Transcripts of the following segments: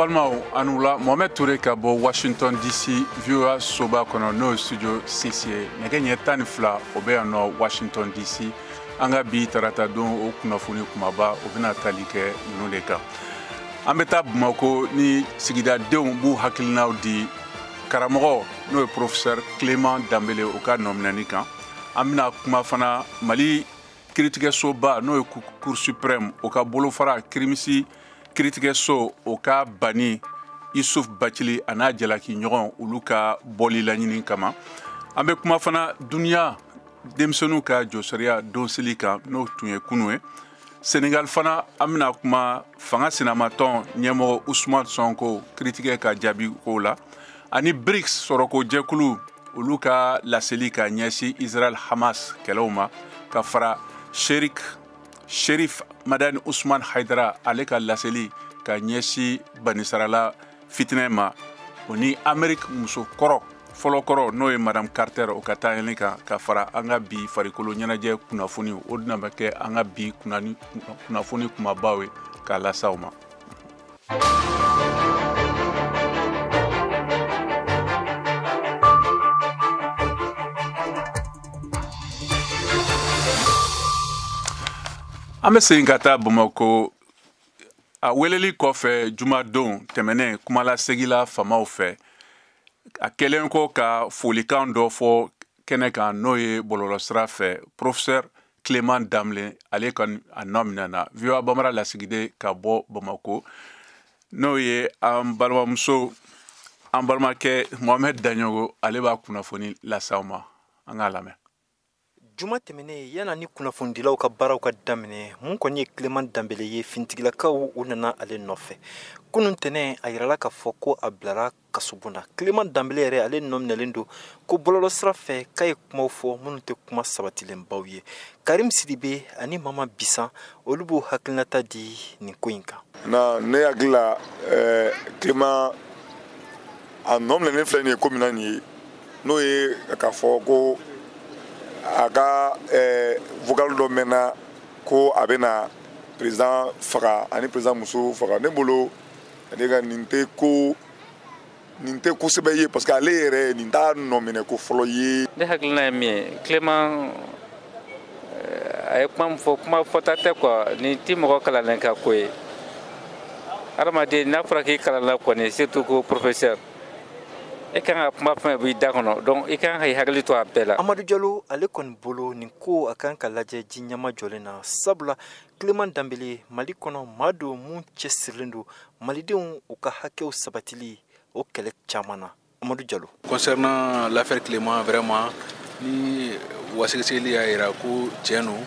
Balmao Anoula Mohamed Touré Kabo Washington DC VOA Soba kono no studio CCA nege tan fla obe no Washington DC anga bi tarata don o kunafuni kumaba obina talike nuneka ambeta Bamako ni sigida deun bu hakilnaw di karamogo no professeur Clément Dambélé o ka nominani kan amina kuma fana Mali critique soba no Cour suprême o ka bolo fara krimisi critique so o ka bani Issouf Bathily ana jalaki ɲɔgɔn olu ka bɔli laɲini kama an bɛ kuma fana duniya denmisɛnninw ka jɔsɔriya donsili kan n'o tun ye kunu ye Sénégal fana an bɛna kuma fanga sinamatɔn ɲɛmɔgɔ Ousmane Sonko critique ka jaabi ko la ani BRICS sɔrɔko jɛkulu olu ka laseli ka ɲɛsin Israël Hamas kɛlɛw ma ka fara Cherif Madani Ousmane Haidara ale ka laseli ka ɲɛsi banisarala fitinɛ ma o ni Amérique muso kɔrɔ fɔlɔ kɔrɔ n'o ye Madame Carter o ka taayɛli kan ka fara an ka bi farikolo ɲɛnajɛ kunnafoni o dina bɛ kɛ an ka bi kunnafoni kumabaw ye k'a lasa u ma. An bɛ segin ka taa Bamako a weleli kɔfɛ jumadon tɛmɛnen kumalasegila famaw fɛ a kɛlen ko ka folikan dɔ fɔ kɛnɛ kan n'o ye bɔlɔlɔsira fɛ professeur Clément Dambélé ale kan a nominana VOA Bambara lasigiden ka bɔ Bamako n'o ye an balimamuso an balimakɛ Mohamed Daɲogo ale b'a kunnafoni lasaw ma an k'a lamɛn. Juma tɛmɛnen yana ni kunnafonidilaw ka baaraw ka daminɛ mun kɔni ye Clément Dambélé ye fintigilakaw u nana ale nɔfɛ kunun tɛnɛn a yirala k'a fɔ ko a bilara kasobon na Clément Dambélé yɛrɛ ale nɔminɛlen don ko bɔlɔlɔsira fɛ k'a ye kumaw fɔ minnu tɛ kuma sabatilenbaw ye Karim Sidibe ani Mama Bisan olu b'u hakilinata di nin ko in kan. Ne hakili la Clément a nɔminɛlen filɛ nin ye ko min na nin ye n'o ye k'a fɔ ko a ka vocal dɔ mɛnna ko a bɛna président faga ani président muso faga ne bolo ale ka nin tɛ kosɛbɛ ye parce que ale yɛrɛ nin t'a nɔminɛ ko fɔlɔ ye. Ne hakilina ye min ye Clément a ye kuma min fɔ kuma fɔta tɛ quoi nin ti mɔgɔ kalannen ka ko ye adamaden n'a fɔra k'i kalanna kɔni surtout ko professeur e kan ka kuma fɛn b'i da kɔnɔ donc i kan ka hakili to a bɛɛ la. Amadou Diallo ale kɔni bolo nin ko a kan ka lajɛ ji ɲɛma jɔlen na sabula Clément Dambélé Mali kɔnɔ maa don mun cɛsirilen don malidenw u ka hakɛw sabatili o kɛlɛ caman na. Amadou Diallo. Concernant l'affaire Clément vraiment ni wasɛgɛsɛgɛli y'a yira ko tiɲɛ don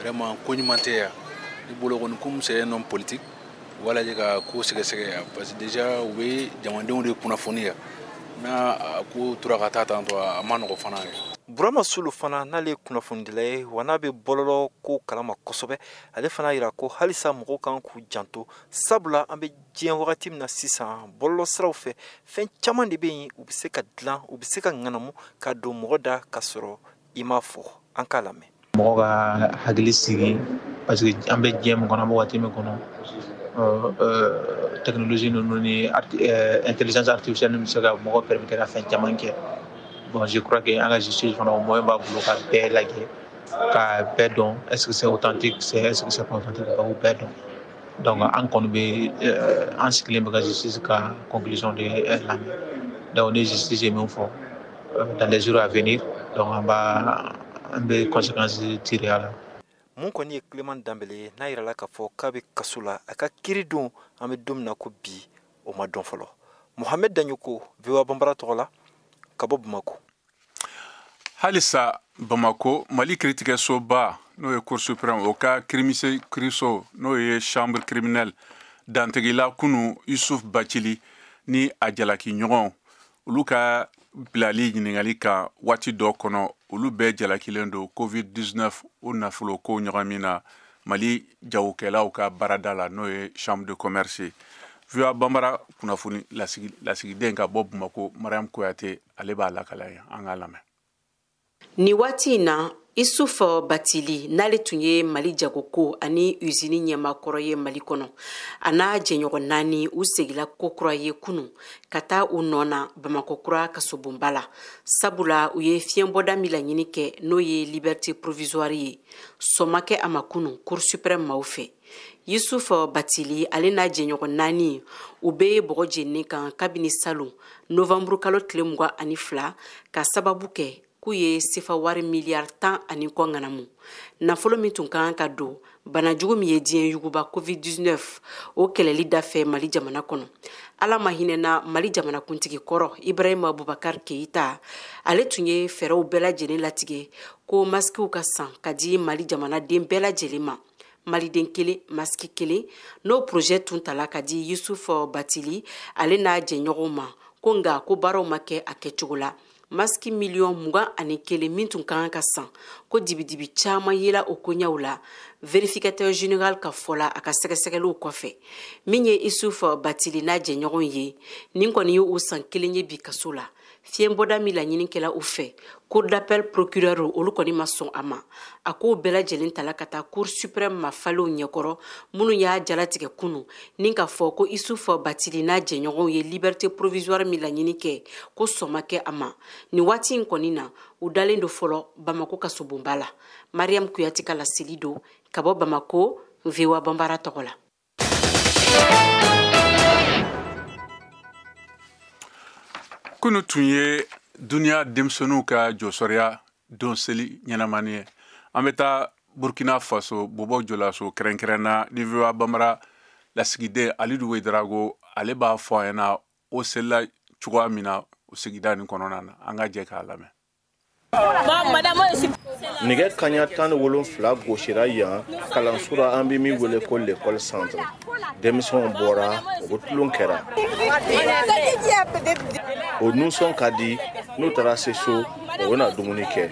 vraiment ko ɲuman tɛ yan ni bolo kɔni comme c'est un homme politique wala ka ko sɛgɛsɛgɛ yan parce que déjà u bɛ jamanadenw de kunnafoni yan n'a ko tora ka taa tan tɔ a ma nɔgɔ fana ye. Burama Sulu fana n'ale ye kunnafonidila ye wa n'a bɛ bɔlɔlɔ ko kalama kosɛbɛ ale fana yira ko halisa mɔgɔw kan k'u janto sabula an bɛ diɲɛ wagati min na sisan bɔlɔlɔ siraw fɛ fɛn caman de bɛ yen u bɛ se ka dilan u bɛ se ka ŋanamu ka don mɔgɔ da ka sɔrɔ i m'a fɔ an k'a lamɛn. Mɔgɔ ka hakili sigi parce que an bɛ diɲɛ min kɔnɔ an bɛ waati min kɔnɔ technologie ninnu ni intelligence artificielle bɛ se ka mɔgɔ permettre ka fɛn caman kɛ. Bon, je crois que an ka justice fana o moyen b'a bolo ka bɛɛ lajɛ ka bɛɛ dɔn est-ce que c'est authentique est-ce que c'est pas authentique ka o bɛɛ dɔn donc an kɔni bɛ an sigilen bɛ ka justice ka conclusion de lamɛn donc ni justice ye min fɔ dans les jours à venir donc an bɛ conséquences tirer a la. Mun kɔni ye Clément Dambélé n'a yirala k'a fɔ k'a bɛ kaso la a ka kiiri don an bɛ don min na ko bi o ma dɔn fɔlɔ. Mohamed Daɲoko VOA Bambara tɔgɔ la ka bɔ Bamako. Halisa Bamako Mali critique soba n'o ye Cour suprême o ka kiiriso n'o ye chambre criminelle dantigila kunu Issouf Bathily ni a jalaki ɲɔgɔn olu ka bilali ɲininkali kan waati dɔ kɔnɔ olu bɛɛ jalakilen don Covid-19 o nafolo ko ɲagamin na Mali jagokɛlaw ka baarada la n'o ye chambre de commerce VOA Bambara kunnafoni lasigiden ka bɔ Bamako Mariam Kuyate ale b'a lakala an k'a lamɛn. Ni waati in na Isufu Batili n'ale tun ye Mali jagoko ani usine ɲɛmakɔrɔ ye Mali kɔnɔ a n'a jɛɲɔgɔn 4 u segila kokura ye kunu ka taa u nɔna Bamakɔkura kasobonba la sabula u ye fiɲɛbɔda min laɲini kɛ n'o ye liberté provisoire ye sɔma kɛ a ma kunu Cour suprême maaw fɛ. Isufu Batili ale n'a jɛɲɔgɔn 4 u bɛ ye bɔgɔ jeninen kan kabini salon novembre kalo tile 22 ka sababu kɛ k'u ye sefa wari miliyari 10 ani kɔ ŋanamu nafolo min tun kan ka don banajugu min ye diɲɛ yuguba covid-19 o kɛlɛli dafɛ Mali jamana kɔnɔ. Ala ma hinɛna Mali jamanakuntigi kɔrɔ Ibrahima Boubacar Keïta ale tun ye fɛɛrɛw bɛɛ lajɛlen latigɛ ko maskiw ka san ka di Mali jamanaden bɛɛ lajɛlen ma. Maliden kelen maski kelen n'o projet tun tala ka di Isufu Batili ale n'a jɛɲɔgɔnw ma ko nka ko baaraw ma kɛ a kɛcogo la. Maski miliyɔn 21 min tun kan ka san ko dibidibi caman yela o koɲaw la vérificateur général ka fɔla a ka sɛgɛsɛgɛliw kɔfɛ min ye Isufu Batili n'a jɛɲɔgɔn ye nin kɔni ye u san 1 ye bi kaso la fiɲɛbɔda min laɲini kɛla u fɛ cour d'appel procureur olu kɔni ma sɔn a ma a k'o bɛɛ lajɛlen tala ka taa cour suprême ma falenw ɲɛkɔrɔ minnu y'a jalatigɛ kunu nin ka fɔ ko Isufu Batili n'a jɛɲɔgɔnw ye liberté provisoire min laɲini kɛ ko sɔma kɛ a ma ni waati in kɔni na u dalen do fɔlɔ Bamako kasobonba la. Mariam Kuyati ka laseli do ka bɔ Bamako VOA Bambara tɔgɔ la. Kunu tun ye duniya denmisɛnninw ka jɔsɔrɔya don seli ɲɛnamani ye. An bɛ taa Burkina Faso Bobo Jolaso kɛrɛnkɛrɛnna ni VOA Bambara lasigiden Alidu Wedrago ale b'a fɔ an ɲɛna o selila cogoya min na o sigida nin kɔnɔna na. An ka jɛ k'a lamɛn. Nɛgɛ kaɲa 17 gosira yan kalansura an bɛ min wele ko l'école centre. Denmisɛnw bɔra o tulon kɛra. O nusɔn ka di n'u taara se so o bɛna dumuni kɛ.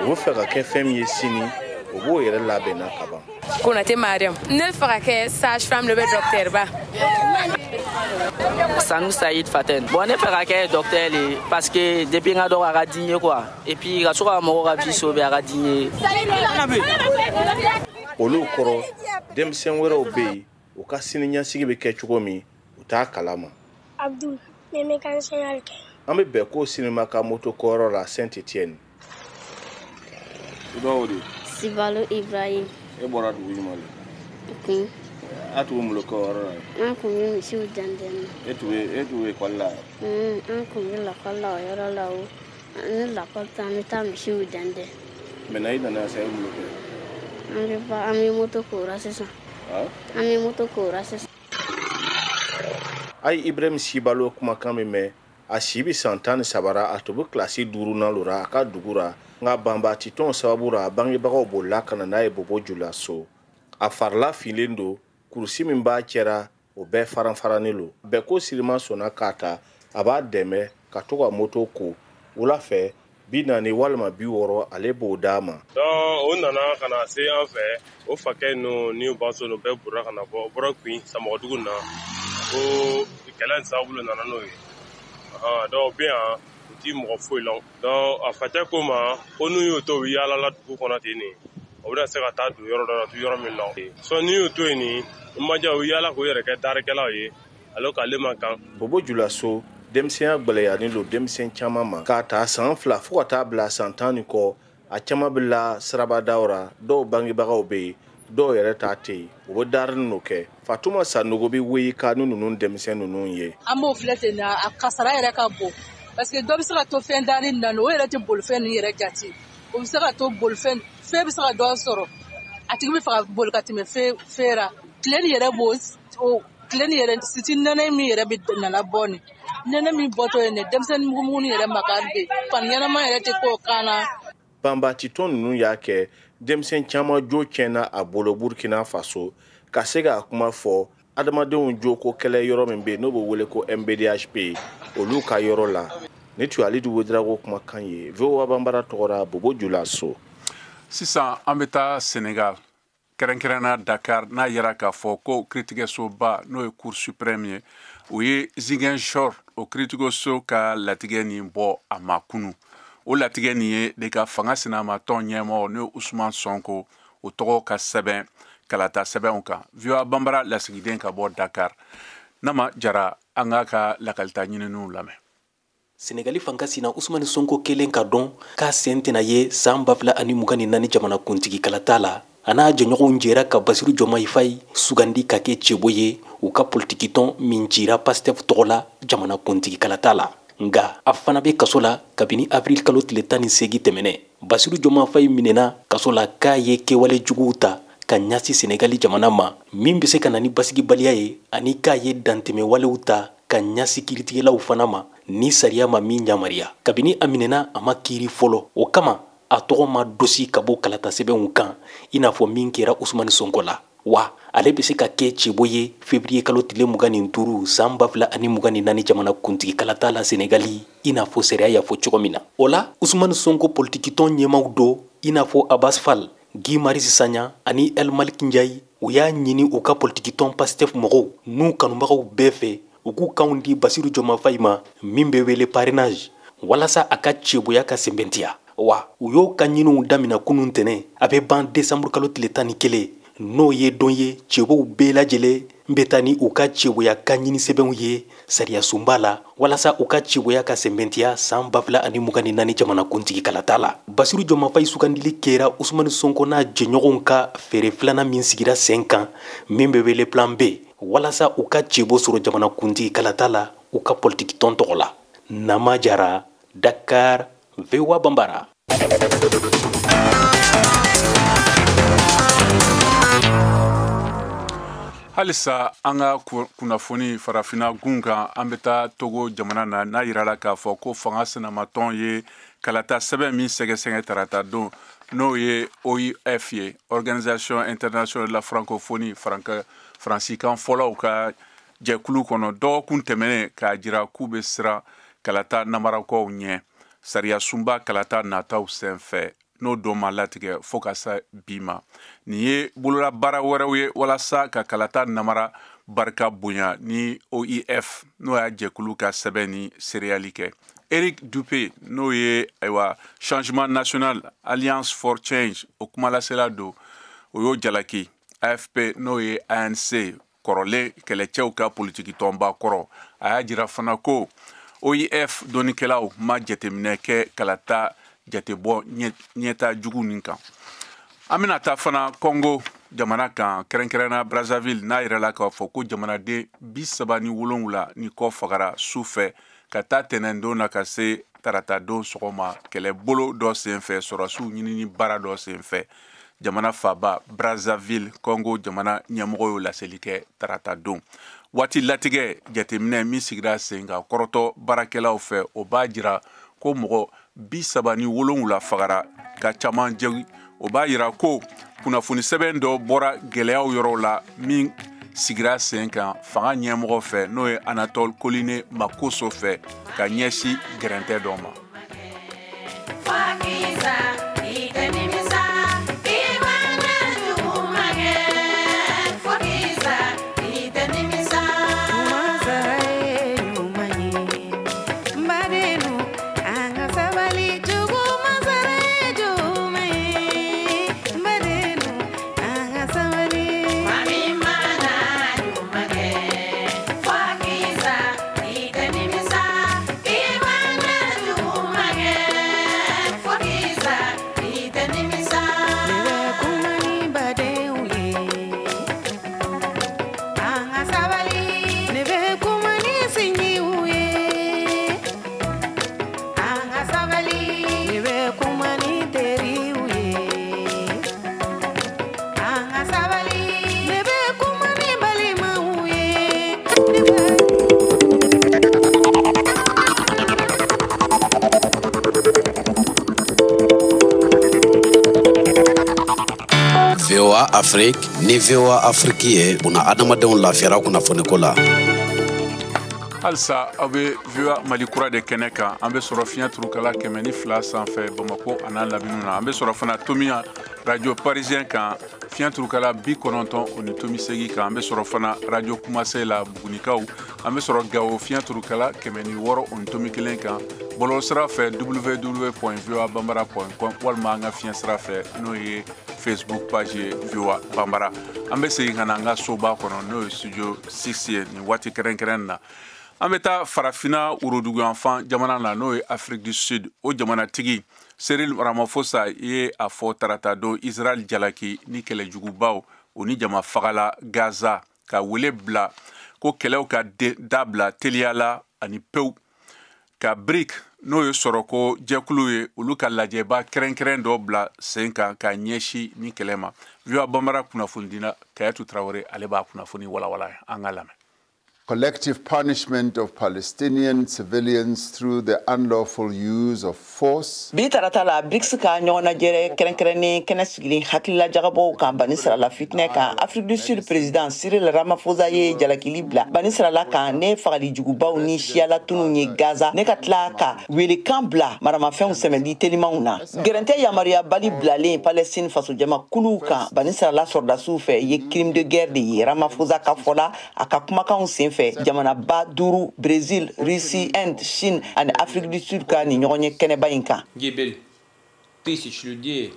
O bɛ fɛ ka kɛ fɛn min ye sini o b'o yɛrɛ labɛnna ka ban. Konate Mariam ne bɛ fɛ ka kɛ sage-femme le bɛ docteur ba. Sanu Saïd Faten. Bon, ne fɛ ka kɛ docteur le parce que depuis n ka dɔgɔ a ka di n ye quoi et puis ka so ka mɔgɔw ka vie sauver a ka di n ye. Olu kɔrɔ denmisɛn wɛrɛw bɛ yen u ka siniɲɛsigi bɛ kɛ cogo min u t'a kalama. Abdul ne bɛ mécanicien kɛ. An bɛ bɛn ko sinima ka moto kɔyɔrɔ la Saint-Etienne. Dɔw de. Sibalo Ibrahim. E bɔra dugu jumɛn la? Kun. A tun bɛ mun kɔyɔrɔ la? An kun bɛ misiw dantɛn na. E tun bɛ ekɔli la? An kun bɛ lakɔli la o yɔrɔ la o. Ni lakɔli ta an bɛ taa misiw dantɛn. Maintenant i nana sa e mun kɛ? An bɛ moto kora sisan. An bɛ moto kora sisan. Ayi Ibrahim Sibalo kumakan min mɛn a si bɛ san 13 a tun bɛ kilasi 5nan la a ka dugu la nka banbaati tɔn sababu la bangebagaw bolila ka na n'a ye Bobo Julaso. A farila filen don kurusi min b'a cɛra o bɛɛ faran-farannen lo. Bɛɛ ko Sirima sɔnna k'a ta a b'a dɛmɛ ka to ka moto ko wula fɛ 40 walima 60 ale b'o d'a ma. O nana ka na se an fɛ o fakɛ ninnu ni baso no bɛɛ bɔra ka na bɔ o bɔra Kuin Samɔgɔdugu na ko kɛlɛ in sababu nana n'o ye. Dɔw bɛ yan u ti mɔgɔ foyi la. A facɛ ko ma ko n'u y'o to u yaalala dugu kɔnɔ ten nin o bɛna se ka taa don yɔrɔ dɔ la tu yɔrɔ min na. Sɔn n'i y'o to yen nin maja u yaala k'o yɛrɛ kɛ taarakɛlaw ye alors k'ale man kan. Bobo Julaso denmisɛnya gwɛlɛyalen lo denmisɛn caman ma k'a ta san 2 fo ka taa bila san 10 ni kɔ a caman bɛ la sirabadaw ra dɔw bangebagaw bɛ yen dɔw yɛrɛ t'a tɛ yen u bɛ daarini n'o kɛ Fatuma Sanogo bɛ weyi ka ni ninnu denmisɛn ninnu ye. An b'o filɛ ten na a kasara yɛrɛ ka bon parce que dɔ bɛ se ka to fɛn dani na o yɛrɛ tɛ bolifɛn ninnu yɛrɛ jate o bɛ se ka to bolifɛn bɛ se ka dɔ sɔrɔ a tigi bɛ fɛ ka boli ka tɛmɛ fɛn ra tile ni yɛrɛ b'o tile ni yɛrɛ siti nɛnɛ min yɛrɛ bɛ nana bɔ nin nɛnɛ min bɔtɔ ye ne denmisɛnnin mugu ni yɛrɛ makari bɛ fan ɲɛnama yɛrɛ tɛ k'o kan na. Banbaati tɔn ninnu y'a kɛ denmisɛn caman jo tiɲɛna a bolo Burkina Faso ka se ka kuma fɔ adamadenw jo ko kɛlɛ yɔrɔ min bɛ n'o bɛ wele ko MBDHP olu ka yɔrɔ la ne tun Alidu Wedrago kumakan ye VOA Bambara tɔgɔra Bobo Julaso. Sisan an bɛ taa Senegal kɛrɛnkɛrɛnna Dakar n'a yɛrɛ k'a fɔ ko kiiritigɛsoba n'o ye Cour suprême ye o ye Ziguinchor o kiiritigɛso ka latigɛ nin bɔ a ma kunu o latigɛ nin ye de ka fanga sinama tɔn ɲɛmɔgɔ n'o Usman Sonko o tɔgɔ ka sɛbɛn kalata sɛbɛnw kan VOA Bambara lasigiden ka bɔ Dakar nama jara an ka lakalita ɲininiw lamɛn. Senegali fanga sina Usman Sonko kelen ka dɔn k'a sen tɛna ye san 2024 jamana kuntigi kalata la a n'a jɛɲɔgɔnw jɛra ka Basiru Jɔmayi Fayi sugandi ka kɛ cɛbo ye u ka politiki tɔn min cira Pastef tɔgɔ la jamana kuntigi kalata la. Nga a fana bɛ kaso la kabini avril kalo tile 18 tɛmɛnɛ. Basiru Jɔmayi Fayi minɛna kaso la k'a ye kɛwale juguw ta ka ɲasi Senegali jamana ma min bɛ se ka na ni basigibaliya ye ani k'a ye dantɛmɛwalew ta ka ɲasi kiiritigɛlaw fana ma ni sariya ma min yamariya. Kabini a minɛna a ma kiiri fɔlɔ o kama a tɔgɔ ma dosi ka bɔ kalata sɛbɛnw kan i n'a fɔ min kɛra Usman Sonko la. Wa ale bɛ se ka kɛ cɛbo ye février kalo tile 25 san 2024 jamana kuntigi kalata la Senegali i n'a fɔ sariya y'a fɔ cogo min na. O la Usman Sonko politiki tɔn ɲɛmaw do i n'a fɔ Abbas Fall, Guy Marius Sagna ani El Malik Ndiaye u y'a ɲini u ka politiki tɔn Pastef mɔgɔw n'u kanubagaw bɛɛ fɛ u k'u kanw di Basiru Jɔmayi Fayi ma min bɛ wele parrainage walasa a ka cɛboya ka sɛbɛntiya. Wa u y'o ka ɲiniw damina kunun tɛnɛ a bɛ ban décembre kalo tile 11 n'o ye don ye cɛbow bɛɛ lajɛlen bɛ taa ni u ka cɛboya ka ɲini sɛbɛnw ye sariya sunba la walasa u ka cɛboya ka sɛbɛntiya san 2024 jamana kuntigi kalata la. Basiru Jɔmayi Fayi sugandili kɛra Usman Sonko n'a jɛɲɔgɔnw ka feere filanan min sigira sen kan min bɛ wele plan B walasa u ka cɛbo sɔrɔ jamana kuntigi kalata la u ka politiki tɔn tɔgɔ la. Nama Jara, Dakar, VOA Bambara. Halisa an ka kunnafoni farafina gun kan an bɛ taa Togo jamana na n'a yirala k'a fɔ ko fanga sinamatɔn ye kalata sɛbɛn min sɛgɛsɛgɛ tarata don n'o ye OIF ye Organisation Internationale de la Francophonie faransikan fɔlɔw ka jɛkulu kɔnɔ dɔgɔkun tɛmɛnen k'a jira k'u bɛ siran kalata namarakaw ɲɛ sariya sunba kalata nataw senfɛ n'o don ma latigɛ fo ka se bi ma. Nin ye bolola baara wɛrɛw ye walasa ka kalata namara barika bonya ni OIF n'o y'a jɛkulu ka sɛbɛn ni sereyali kɛ. Eric Dupé n'o ye Changement National Alliance for Change o kumalasela don o y'o jalaki. AFP n'o ye ANC kɔrɔlen kɛlɛcɛw ka politiki tɔnba kɔrɔ a y'a jira fana ko OIF dɔnikɛlaw ma jateminɛ kɛ kalata jatebɔ ɲɛta jugu nin kan. An bɛna taa fana Congo jamana kan kɛrɛnkɛrɛnna Brazzaville n'a yirala k'a fɔ ko jamanaden 37 ni kɔ fagara su fɛ ka taa tɛnɛndon na ka se tarata don sɔgɔma kɛlɛbolo dɔ senfɛ sɔrɔsiw ɲinini baara dɔ senfɛ. Jamana faba Brazzaville Congo jamana ɲɛmɔgɔ y'o laseli kɛ tarata don. Waati latigɛ jateminɛ min sigira sen kan kɔrɔtɔ baarakɛlaw fɛ o b'a jira ko mɔgɔ 37 fagara ka caman jɛgi. O b'a jira ko kunnafoni sɛbɛn dɔ bɔra gɛlɛyaw yɔrɔ la min sigira sen kan fanga ɲɛmɔgɔ fɛ n'o ye Anatole Koline Makoso fɛ ka ɲɛsi gɛrɛntɛ dɔ ma. VOA Afrique ni VOA Afrique ye una adamadenw lafiyara kunnafoniko la. Halisa aw bɛ VOA Mali kura de kɛnɛ kan an bɛ sɔrɔ fiɲɛ turukala 102 sanfɛ Bamako a n'a lamini na an bɛ sɔrɔ fana Tomiya radio parisien kan fiɲɛ turukala 90 o ni tomi segi kan an bɛ sɔrɔ fana radio kumase la bugunikaw an bɛ sɔrɔ gawo fiɲɛ turukala 106 o ni tomi 1 kan bɔlɔlɔ sira fɛ www.voabambara.com walima an ka fiɲɛ sira fɛ n'o ye Facebook page ye VOA Bambara an bɛ segin ka na an ka soba kɔnɔ n'o ye studio 6 ye nin waati kɛrɛnkɛrɛn na an bɛ taa farafina woroduguyanfan jamana na n'o ye Afrique du Sud o jamanatigi Cyril Ramaphosa ye a fɔ tarata don Israel jalaki ni kɛlɛjugubaw o ni jama fagala Gaza ka wele bila ko kɛlɛw ka dabila teliyala ani pew ka BRIC n'o ye sɔrɔ ko jɛkulu ye olu ka lajɛba kɛrɛnkɛrɛn dɔ bila sen kan ka ɲɛsi ni kɛlɛ ma VOA Bambara kunnafonidina Kayatu Traore ale b'a kunnafoni walawala an ka lamɛn. Collective punishment of Palestinian civilians through the unlawful use of force. Bi tarata la BRICS ka ɲɔgɔnna jɛrɛ kɛrɛnkɛrɛnnen kɛnɛ sigili hakilila jagabɔw kan bani sirala fitinɛ kan Afrique du Sud président Cyril Ramaphosa ye jalakili bila bani sirala kan ne fagali jugubaw ni siyala tunu ye Gaza ne ka tila ka welekan bila maramafɛnw sɛmɛli telimanw na gɛrɛntɛ yamaruya bali bilalen Palestine fasojama kulu kan bani sirala sɔrdasiw fɛ ye crime de guerre de ye Ramaphosa ka fɔla a ka kumakanw sen jamana ba duru Brésil, Russie, Inde, Chine et Afrique du Sud ka ni ɲɔgɔn ye kɛnɛba in kan. Гибель тысяч людей.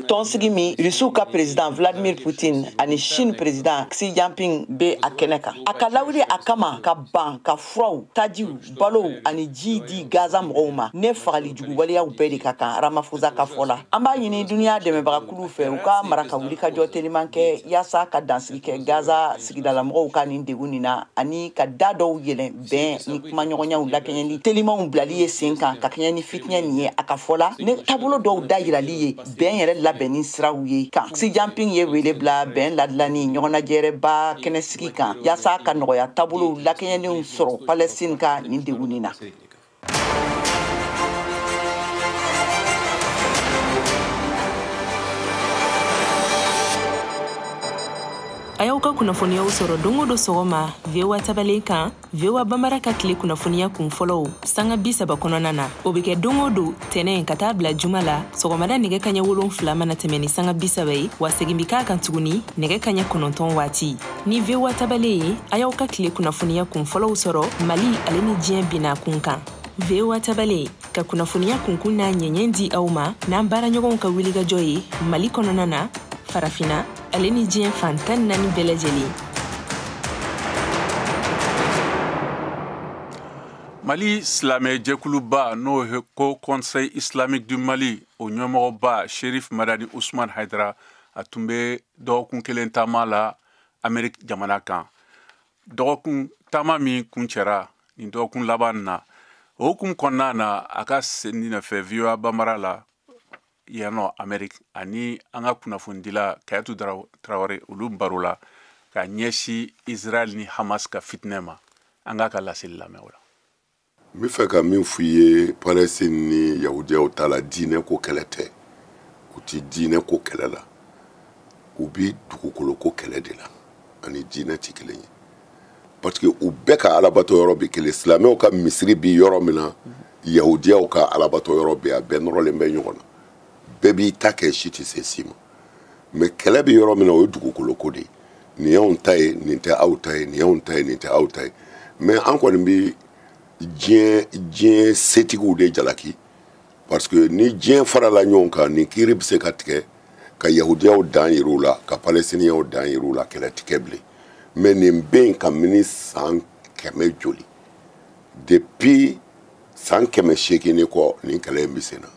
Tonsigi mi Rusiw ka président Vladimir Poutine ani Chine président Xi Jinping be a kɛnɛ kan. A ka lawuli a kama ka ban ka furaw, tajiw, balow ani ji di Gaza mɔgɔw ma ne fagali juguwaleyaw bɛɛ de ka kan Ramaphosa ka fɔ la. An b'a ɲini duniya dɛmɛbagakulu fɛ u ka mara ka wuli ka jɔ teliman kɛ yaasa ka dansigi kɛ Gaza sigidala mɔgɔw ka nin degun nin na ani ka da dɔw yɛlɛn bɛn ni kumaɲɔgɔnyaw lakɛɲɛli telimanw bilali ye sen kan ka kɛɲɛ ni fitinɛ nin ye a ka fɔ la ne taabolo dɔw da yirali bɛn yɛrɛ labɛnni siraw ye kan Xi Jinping ye wele bila bɛn ladilani ɲɔgɔnnajɛrɛba kɛnɛsigi kan yaasa ka nɔgɔya taabolow lakɛɲɛlenw sɔrɔ Palestine ka nin degunni na. A y'aw ka kunnafoniyaw sɔrɔ don o don sɔgɔma VOA tabalen kan VOA Bambara ka tile kunnafoniya kun fɔlɔw sanga 30 kɔnɔna na o bɛ kɛ don o don tɛnɛn ka taa bila juma la sɔgɔmada nɛgɛ kaɲɛ 7 mana tɛmɛ ni sanga 30 ye wa segin bi k'a kan tuguni nɛgɛ kaɲɛ 9 waati ni VOA tabalen ye a y'aw ka tile kunnafoniya kun fɔlɔw sɔrɔ Mali ale ni diɲɛ bina kun kan VOA tabalen ka kunnafoniya kunkun n'a ɲɛɲɛ di aw ma n'an baaraɲɔgɔnw ka wulikajɔ ye Mali kɔnɔna na farafina ale ni diɲɛ fantan naani bɛɛ lajɛlen. Mali silamɛ jɛkuluba n'o ye ko Conseil islamique du Mali o ɲɛmɔgɔba Cherif Madani Ousmane Haidara a tun bɛ dɔgɔkun kelen taama la Amérique jamana kan. Dɔgɔkun taama min kuncɛra nin dɔgɔkun laban na o hukumu kɔnɔna na a ka senni nɔfɛ VOA Bambara la yano Amérique ani an ka kunnafonidila Kayatu Traore olu baro la ka ɲɛsi Israel ni Hamas ka fitinɛ ma an ka laseli lamɛn o la. N bɛ fɛ ka min f'i ye Palestine ni Yahudiyaw ta la diinɛ ko kɛlɛ tɛ u ti diinɛ ko kɛlɛ la u bi dugukolo ko kɛlɛ de la ani diinɛ ti kelen ye parce que u bɛɛ ka alabato yɔrɔ bi kelen silamɛw ka misiri bi yɔrɔ min na Yahudiyaw ka alabato yɔrɔ bi a bɛɛ nɔrɔlen bɛ ɲɔgɔn na bɛɛ b'i ta kɛ si tɛ se si ma mais kɛlɛ bi yɔrɔ min na o ye dugukolo ko de ye nin y'anw ta ye nin tɛ aw ta ye nin y'anw ta ye nin tɛ aw ta ye mais an kɔni bi diɲɛ setigiw de jalaki parce que ni diɲɛ farala ɲɔgɔn kan nin kiiri bɛ se ka tigɛ ka Yahudiyaw dan yir'u la ka Palestiniyaw dan yir'u la kɛlɛ ti kɛ bilen mais nin bɛ yen kabini san 100 joli depuis san 800 kɔ nin kɛlɛ in bɛ sen na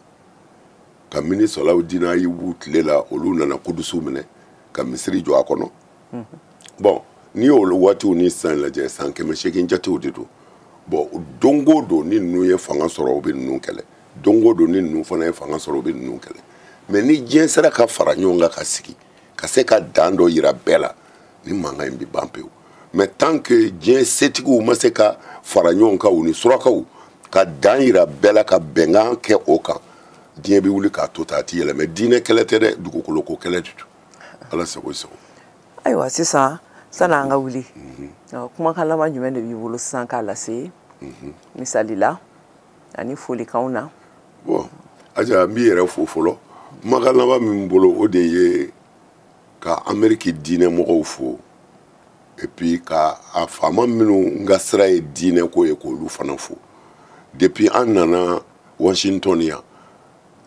kabini Salawudina Ayibu tile la olu nana Kudusu minɛ ka Misiri jɔ a kɔnɔ bon ni y'o waatiw ni san lajɛ san 800 jatew de don bon dongo don ni ninnu ye fanga sɔrɔ u bɛ ninnu kɛlɛ dongo don ni ninnu fana ye fanga sɔrɔ u bɛ ninnu kɛlɛ mais ni diɲɛ sera ka fara ɲɔgɔn kan ka sigi ka se ka dan dɔ yira bɛɛ la ni mankan in bɛ ban pewu mais tant que diɲɛ setigiw ma se ka fara ɲɔgɔn kan u ni surakaw ka dan yira bɛɛ la ka bɛnkan kɛ o kan diɲɛ bɛ wuli k'a to ta a ti yɛlɛ mais diinɛ kɛlɛ tɛ dɛ dugukolo ko kɛlɛ de don ala sago i sago. Ayiwa sisan san'an ka wuli kumakan laban jumɛn de b'i bolo sisan k'a lase misali la ani folikanw na. Bon aja n b'i yɛrɛ fo fɔlɔ magalaba min bolo o de ye ka Amérique diinɛ mɔgɔw fo et puis ka a faama minnu nga sira ye diinɛ ko ye k'olu fana fo depuis an nana Washington yan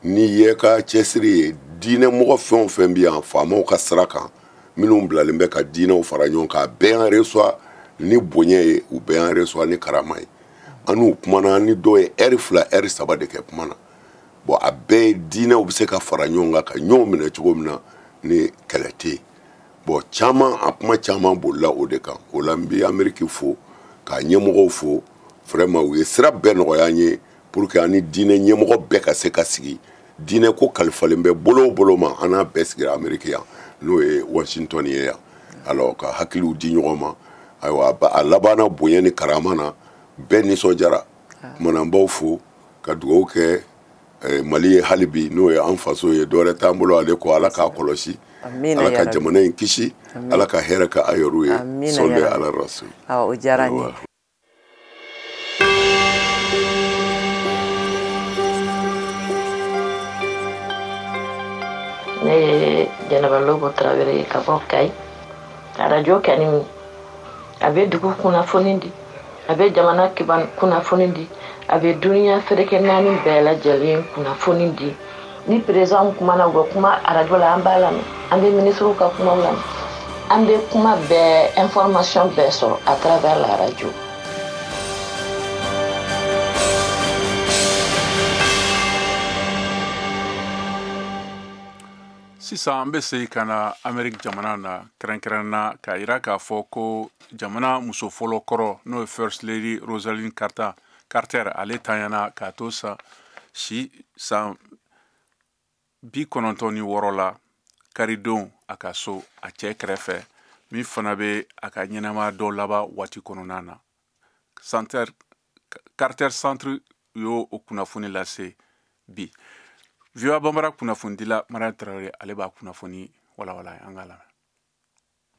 ni ye ka cɛsiri ye diinɛ mɔgɔ fɛn o fɛn bi yan faamaw ka sira kan minnu bilalen bɛ ka diinɛw fara ɲɔgɔn kan a bɛɛ y'an reçoit ni bonya ye u bɛɛ y'an reçoit ni karama ye an n'u kumana ni dɔw ye heure 2 heure 3 de kɛ kuma na bon a bɛɛ ye diinɛw bɛ se ka fara ɲɔgɔn kan ka ɲɔgɔn minɛ cogo min na ni kɛlɛ tɛ yen bon caman a kuma caman bolila o de kan o la n bɛ Amérique fo k'a ɲɛmɔgɔw fo vraiment u ye sira bɛɛ nɔgɔya an ye pour que ani diinɛ ɲɛmɔgɔ bɛɛ ka se ka sigi diinɛ ko kalifalen bɛ bolo o bolo ma an n'a bɛɛ sigira Amérique yan n'o ye Washington ye yan alors ka hakiliw di ɲɔgɔn ma ayiwa a labanna bonya ni karama na bɛɛ nisɔndiyara kumana n b'aw fo ka dugawu kɛ Mali ye hali bi n'o ye an faso ye dɔwɛrɛ t'an bolo ale ko Ala k'a kɔlɔsi Ala ka jamana in kisi Ala ka hɛrɛ ka a yɛrɛw ye sɔli ala rasul o diyara n ye ne ye Jɛnɛba Lobo Tarawele ka bɔ Kayi radio kɛni a bɛ dugu kunnafoni di a bɛ jamana kunnafoni di a bɛ duniya ferekɛ naani bɛɛ lajɛlen kunnafoni di ni président kumana u bɛ kuma radio la an b'a lamɛn an bɛ ministrew ka kumaw lamɛn an bɛ kuma bɛɛ information bɛɛ sɔrɔ à travers la radio. Sisan an bɛ segin ka na Amérique jamana na kɛrɛnkɛrɛnna k'a jira k'a fɔ ko jamana muso fɔlɔ kɔrɔ n'o ye First Lady Rosalind Carter ale tanyana k'a to san 96 la karidenw a ka so a cɛ kɛrɛfɛ min fana bɛ a ka ɲɛnamaya dɔ laban waati kɔnɔna na Carter Centre y'o kunnafoni lase bi. VOA Bambara kunnafondila Mariam Traoré ale b'a kunnafoni walawala an ka lamɛn.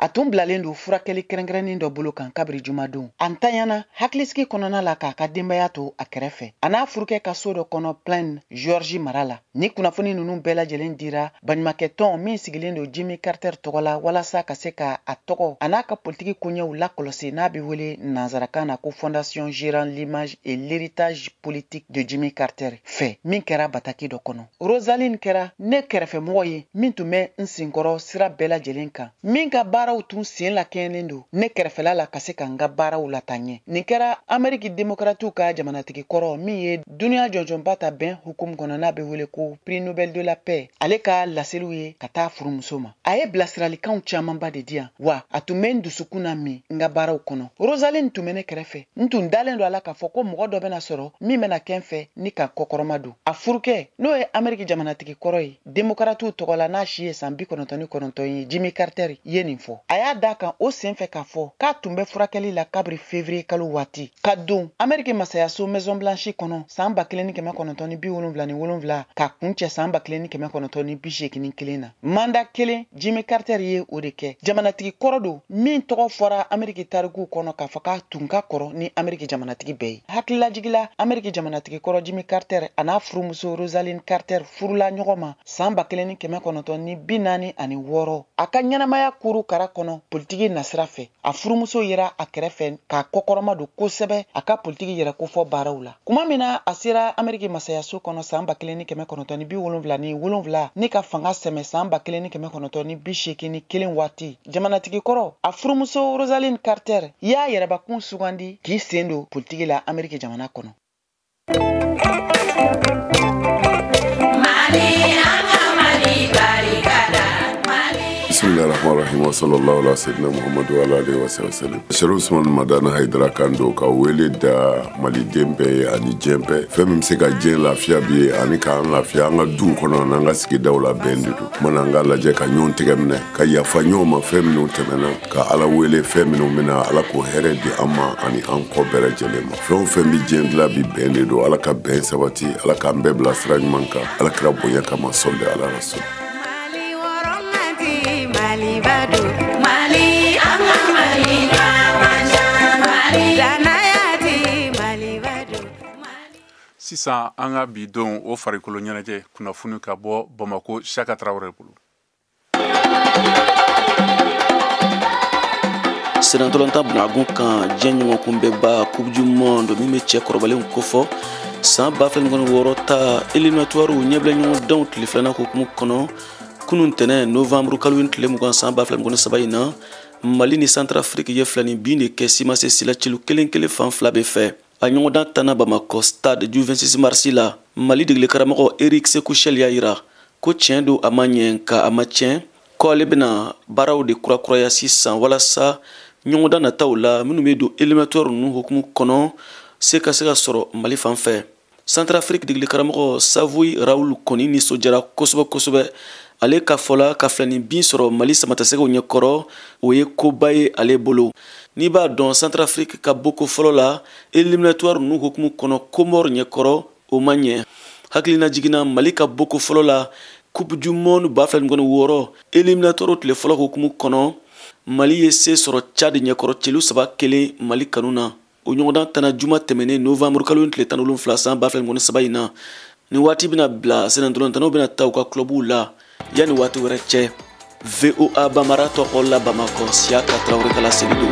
A tun bilalen don furakɛli kɛrɛnkɛrɛnnen dɔ bolo kan kabiri jumadon. A ntanyana hakilisigi kɔnɔna la k'a ka denbaya to a kɛrɛfɛ. A n'a furukɛ ka so dɔ kɔnɔ Plaine George mara la. Ni kunnafoni ninnu bɛɛ lajɛlen dira baɲumankɛtɔn min sigilen don Jimmy Carter tɔgɔ la walasa ka se ka a tɔgɔ a n'a ka politiki koɲɛw lakɔlɔsi n'a bɛ wele nanzarakan na ko Fondation gérant l'image et l'héritage politique de Jimmy Carter fɛ min kɛra bataki dɔ kɔnɔ. Rosalind kɛra ne kɛrɛfɛmɔgɔ ye min tun bɛ n senkɔrɔ sira bɛɛ lajɛlen kan min ka baaraw tun sen la kɛɲɛlen don ne kɛrɛfɛla la ka se ka n ka baaraw lata ɲɛ. Nin kɛra Amérique démocratique ka jamanatigi kɔrɔ min ye duniya jɔnjɔnba ta bɛn hukumu kɔnɔ n'a bɛ wele ko Prix Nobel de la Paix. Ale ka laseliw ye ka taa furumuso ma. A ye bilasiralikanw camanba de di yan wa a tun bɛ n dusukun na min n ka baaraw kɔnɔ. Rosalind tun bɛ ne kɛrɛfɛ n tun dalen don a la k'a fɔ ko mɔgɔ dɔ bɛna sɔrɔ min bɛna kɛ n fɛ ni ka kɔkɔrɔma don. A furukɛ n'o ye Amérique jamanatigi kɔrɔ ye démocratique tɔgɔ la n'a si ye san 99 ye Jimmy Carter ye nin fɔ. A y'a da kan o sen fɛ k'a fɔ k'a tun bɛ furakɛli la kabiri février kalo waati ka don Amérique masayaso Maison Blanche kɔnɔ san 1977 ka kuncɛ san 1981 na. Manda kelen Jimmy Carter ye o de kɛ. Jamanatigi kɔrɔ don min tɔgɔ fɔra Amérique tarikuw kɔnɔ k'a fɔ k'a tun ka kɔrɔ ni Amérique jamanatigi bɛɛ ye. Hakililajigila Amérique jamanatigi kɔrɔ Jimmy Carter a n'a furumuso Rosalind Carter furula ɲɔgɔn ma san 1946. A ka ɲɛnamaya kuru kara kɔnɔ politiki nasira fɛ. A furumuso yera a kɛrɛfɛ k'a kɔkɔrɔma don kosɛbɛ a ka politiki yɛrɛ kofɔ baaraw la. Kuma min na a sera Amérique masayaso kɔnɔ san 1977 ni ka fanga sɛmɛ san 1981 waati. Jamanatigi kɔrɔ a furumuso Rosalind Carter y'a yɛrɛbakun sugandi k'i sen don politiki la Amérique jamana kɔnɔ. Bismillahirrahmanirrahim wa sallallahu ala sayyidina Muhammadu wa alihi wa sallam. Sheikh Usman Madana Haidara Kando ka wele da maliden bɛɛ ani diɲɛ bɛɛ fɛn min bɛ se ka diɲɛ lafiya bi ani k'an lafiya an ka duw kɔnɔ n'an ka sigidaw la bɛn de don. Mana an ka lajɛ ka ɲɔgɔn tɛgɛ minɛ ka yafa ɲɔgɔn ma fɛn minnu tɛmɛna ka Ala wele fɛn minnu bɛna Ala k'o hɛrɛ di an ma ani an kɔ bɛɛ lajɛlen ma. Fɛn o fɛn bɛ diɲɛ dilan bi bɛn de don. Ala ka bɛn sabati, Ala k'an bɛɛ bila sira ɲuman kan. Ala kira bonya kama sɔli ala rasul. sisan an ka bi don o farikolo ɲɛnajɛ kunnafoni ka bɔ Bamako Chaka Traoré bolo. Senatolanta Bunagun kan diɲɛ ɲɔgɔn kunbɛba Coupe du Monde min bɛ cɛ kɔrɔbalenw kofɔ san 2026 ta éliminatoire ɲɛbila ɲɔgɔn danw tile filanan hukumu kɔnɔ kunun tɛnɛ novembre kalo tile 20 san 2023 in na Mali ni Centrafrique ye filani bin de kɛ Simase Silacilu kelen fan fila bɛ fɛ a ɲɔgɔndan tana Bamako stade du 26 mars la Mali degeli karamɔgɔ Eric Sekou Chel y'a yira ko tiɲɛ don a ma ɲɛ nka a ma tiɲɛ ko ale bɛna baaraw de kurakuraya sisan walasa ɲɔgɔndan nataw la minnu bɛ don éliminatoire ninnu hukumu kɔnɔ se ka sɔrɔ Mali fan fɛ. Centrafrique degeli karamɔgɔ Savoy Raoul Koni nisɔndiyara kosɛbɛ ale ka fɔla ka filani bin sɔrɔ Mali samatasɛgɛw ɲɛkɔrɔ o ye koba ye ale bolo. N'i b'a dɔn Centrafrique ka boko fɔlɔ la éliminatoire ninnu hukumu kɔnɔ Comore ɲɛkɔrɔ o ma ɲɛ. Hakilina jiginna Mali ka boko fɔlɔ la Coupe du Monde 2026 éliminatoire tile fɔlɔ hukumu kɔnɔ Mali ye se sɔrɔ Tchad ɲɛkɔrɔ celu 3-1 Mali kanu na. O ɲɔgɔndan tana juma tɛmɛnen novembre kalo tile 17 san 2023 in na ni waati bɛna bila sɛnɛntolantanaw bɛna taa u ka clubw la yanni waati wɛrɛ cɛ. VOA Bambara tɔgɔ la Bamako Chaka Traoré kala seli don.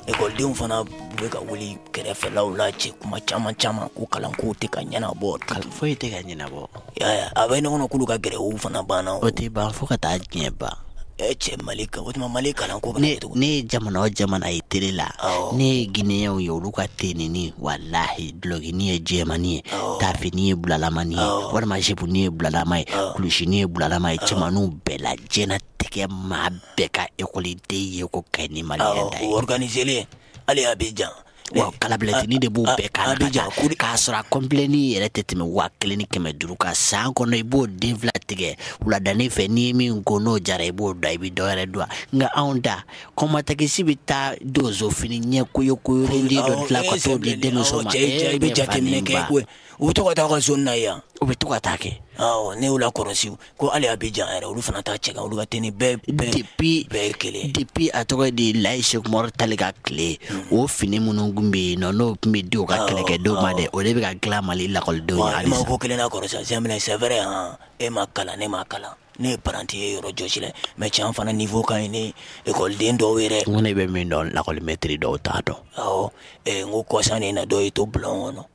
Ekɔlidenw fana bɛ ka wuli kɛrɛfɛlaw la cɛ kuma caman ko kalanko tɛ ka ɲɛnabɔ. Foyi tɛ ka ɲɛnabɔ. A bɛ ne kɔnɔ k'olu ka gɛrɛw fana banna. O tɛ ban fo ka taa diɲɛ ban. Cɛ Mali kan o tuma Mali kalanko bɛ ne ye jamana o jamana ye télé la ne ye Guinéens ye olu ka tenini walahi dulɔkini ye jɛmani ye tafini ye bulalamani ye walima jepuni ye bulalama ye kulusini ye bulalama ye cɛmaninw bɛɛ la diɲɛnatigɛ maa bɛɛ ka écoliden ye ko kɛ ni maliyɛn ta ye. Organisé hali Abidjan. Wa kalabilatini de b'u bɛɛ kan k'a sɔrɔ a compléni yɛrɛ tɛ tɛmɛ 1500 kan san kɔnɔ i b'o den fila tigɛ wuladanin fɛ n'i ye min ko n'o jara i b'o dɔn i bɛ dɔ wɛrɛ dɔn nka anw da kɔmatagisi bɛ taa donso fini ɲɛ koyokoyolen dɔ dilan ka t'o di denmuso ma i bɛ jateminɛ kɛ koyi u bɛ to ka taa ka zone na yan u bɛ to ka taa kɛ ne y'u lakɔlɔsi ko hali Abidjan yɛrɛ olu fana t'a cɛ kan olu ka tenni bɛɛ ye kelen depuis a tɔgɔ de Layi Seku Umaru tali ka tile o fini minnu kun bɛ yen nɔ n'o tun bɛ di u ka kɛlɛkɛdenw ma dɛ o de bɛ ka dilan Mali lakɔlidenw ye halisa. Ma ko kelen na kɔrɔ sa c'est vrai e ma kalan ne ma kalan ne ye paranti ye yɔrɔ jɔsi la mais cɛ an fana niveau ka ɲi ne écoliden dɔw yɛrɛ. N ko ne bɛ min dɔn lakɔli maître dɔw t'a dɔn. Awɔ n ko kɔsan de na dɔw ye to bulon kɔnɔ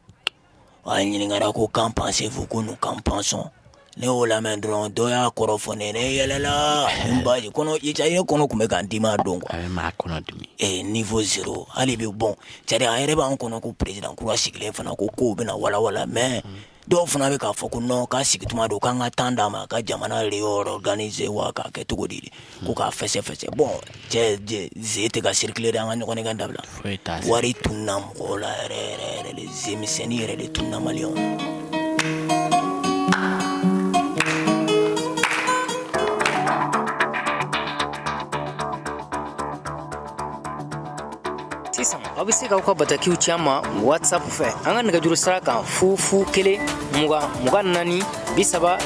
a ɲininkara ko qu'en pensez-vous que nous qu'en pensons ne y'o lamɛn dɔrɔn dɔ y'a kɔrɔ fɔ ne yɛlɛla n baji kɔnɔ i kɔnɔ tun bɛ k'an dimi a don quoi. A bɛ maa kɔnɔ dimi. Niveau 0 hali bi bon c'est-à-dire a yɛrɛ b'an kɔnɔ ko président kura sigilen fana ko kow bɛna walawala mais dɔw fana bɛ k'a fɔ ko non k'a sigi tuma don k'an ka temps d'a ma ka jamana réorganiser wa k'a kɛ cogo di ko k'a fɛsɛ bon cɛ ze tɛ ka circuler an ka ɲɔgɔn kan dabila wari tunna mɔgɔw la yɛrɛ de ze misɛnnin yɛrɛ de tunna maliyɛnw na. Sisan aw bɛ se k'aw ka batakiw ci an ma WhatsApp fɛ an ka nɛgɛjuru sira kan 020 20 24 30 47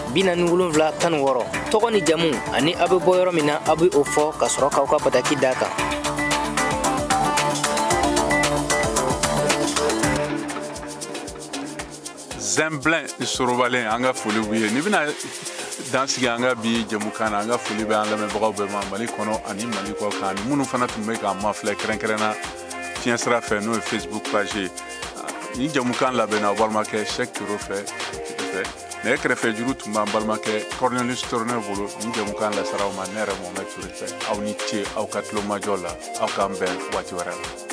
16 tɔgɔ ni jamu ani aw bɛ bɔ yɔrɔ min na aw bɛ o fɔ ka sɔrɔ k'aw ka bataki d'a kan. Zemblen Sorobalen an ka foli b'u ye. N'i bɛna dan sigi an ka bi jɛmukan na an ka foli bɛ an lamɛnbagaw bɛɛ ma Mali kɔnɔ ani Mali kɔ kan ani minnu fana tun bɛ k'an mafilɛ kɛrɛnkɛrɛnna fiɲɛ sira fɛ n'o ye Facebook page ye. Ni jɛmukan labɛnna balimakɛ Sɛk Toro fɛ nɛgɛ kɛrɛfɛ juru tun b'an balimakɛ Cornelius Tourné bolo ni jɛmukan lasaraw ma ne yɛrɛ Mohamed Touré fɛ aw ni ce aw ka tulomajɔ la aw k'an bɛn waati wɛrɛ la.